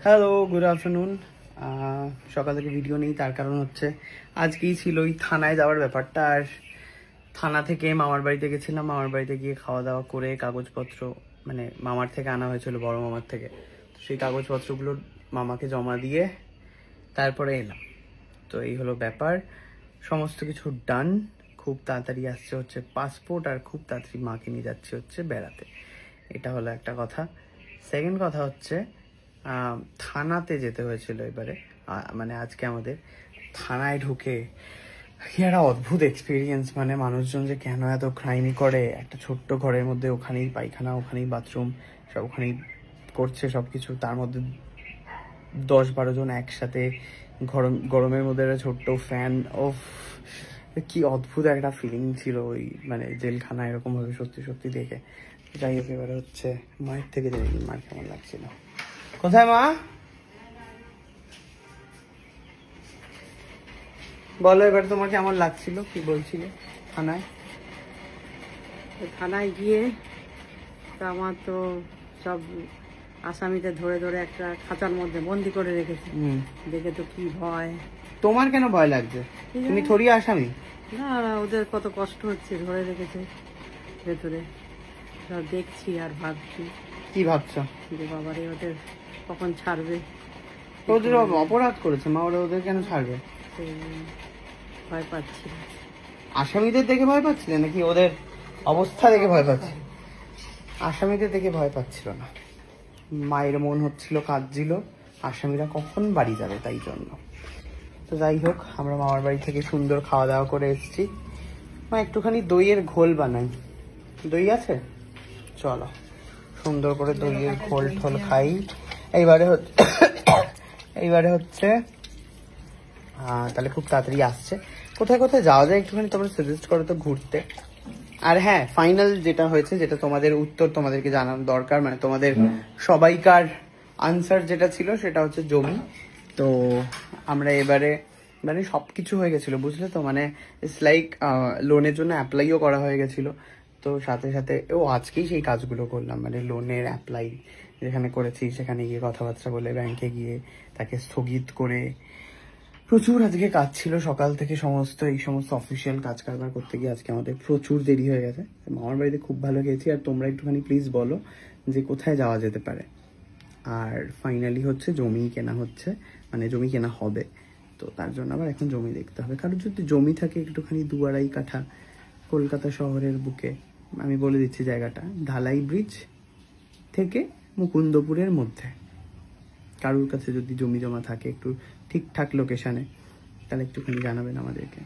Hello, good afternoon. সকাল থেকে video নেই, তার কারণ হচ্ছে আজকেই ছিল ওই থানায় যাওয়ার ব্যাপারটা। আর থানা থেকে মামার বাড়িতে গেছিলাম, মামার বাড়িতে গিয়ে খাওয়া দাওয়া করে কাগজপত্র মানে মামার থেকে আনা হয়েছিল, বড় মামার থেকে। তো সেই কাগজপত্রগুলো মামাকে জমা দিয়ে তারপরে এলাম। তো এই হলো ব্যাপার, সমস্ত কিছু ডান। খুব তাড়াতাড়ি আসছে হচ্ছে পাসপোর্ট, আর খুব তাড়াতাড়ি মাকে নিয়ে যাচ্ছে হচ্ছে বেড়াতে। এটা হলো একটা কথা। সেকেন্ড কথা হচ্ছে থানাতে যেতে হয়েছিল এবারে, মানে আজকে আমাদের থানায় ঢুকে কি একটা অদ্ভুত এক্সপিরিয়েন্স। মানে মানুষজন যে কেন এত ক্রাইম করে, একটা ছোট্ট ঘরের মধ্যে ওখানেই পায়খানা, ওখানেই বাথরুম, সব ওখানেই করছে সব কিছু, তার মধ্যে 10-12 জন একসাথে, গরমের মধ্যে একটা ছোট্ট ফ্যান। ওফ, কি অদ্ভুত একটা ফিলিং ছিল ওই মানে জেলখানা এরকম ভাবে সত্যি সত্যি দেখে। যাই হোক, এবারে হচ্ছে মায়ের থেকে জেনে নিই মার কেমন লাগছিল। কোথায় মা? বলো এবার তোমার কেমন লাগছিল, কি বলছিলে থানায়? থানায় গিয়ে আমার তো সব আসামিতে ধরে ধরে একটা খাঁচার মধ্যে বন্দি করে রেখেছে। দেখে তো কি ভয়। তোমার কেন ভয় লাগছে? তুমি থোড়ি আসামি। না না, ওদের কত কষ্ট হচ্ছে, ধরে রেখেছে ভেতরে। সব দেখছি আর ভাবছি। কি ভাবছো? যে বাবারে, ওদের কখন ছাড়বে। ওদের অপরাধ করেছে মা, ওদের কেন ছাড়বে? ভয় পাচ্ছি। আসামিদের দেখে ভয় পাচ্ছিলে নাকি ওদের অবস্থা দেখে ভয় পাচ্ছে? আসামিদের দেখে ভয় পাচ্ছিল না, মায়ের মন হচ্ছিল, কাঁদছিল আসামিরা কখন বাড়ি যাবে তাই জন্য। তো যাই হোক, আমরা মামার বাড়ি থেকে সুন্দর খাওয়া দাওয়া করে এসেছি। মা একটুখানি দইয়ের ঘোল বানাই, দই আছে? চলো সুন্দর করে দইয়ের ঘোল ঠোল খাই। এইবারে হচ্ছে তাহলে খুব তাড়াতাড়ি আসছে। কোথায় কোথায় যাওয়া যায় একটুখানি তোমরা সাজেস্ট করো তো ঘুরতে। আর হ্যাঁ, ফাইনাল যেটা হয়েছে, যেটা তোমাদের উত্তর তোমাদেরকে জানানো দরকার, মানে তোমাদের সবাইকার আনসার যেটা ছিল সেটা হচ্ছে জমি। তো আমরা এবারে মানে সবকিছু হয়ে গেছিল, বুঝলে তো, মানে ইটস লাইক লোনের জন্য অ্যাপ্লাইও করা হয়ে গেছিল। তো সাথে সাথে আজকেই সেই কাজগুলো করলাম, মানে লোনের অ্যাপ্লাই যেখানে করেছি সেখানে গিয়ে কথাবার্তা বলে, ব্যাংকে গিয়ে তাকে স্থগিত করে, প্রচুর আজকে কাজ ছিল সকাল থেকে। এই সমস্ত অফিসিয়াল কাজ কারবার করতে গিয়ে আজকে আমাদের প্রচুর দেরি হয়ে গেছে। মামার বাড়িতে খুব ভালো গেছি। আর তোমরা একটুখানি প্লিজ বলো যে কোথায় যাওয়া যেতে পারে। আর ফাইনালি হচ্ছে জমি কেনা হচ্ছে, মানে জমি কেনা হবে। তো তার জন্য আবার এখন জমি দেখতে হবে। কারণ যদি জমি থাকে একটুখানি 2-2.5 কাঠা কলকাতা শহরের বুকে, আমি বলে দিচ্ছি জায়গাটা, ঢালাই ব্রিজ থেকে মুকুন্দপুরের মধ্যে, কারোর কাছে যদি জমি জমা থাকে একটু ঠিকঠাক লোকেশনে, তাহলে একটুখানি জানাবেন আমাদেরকে।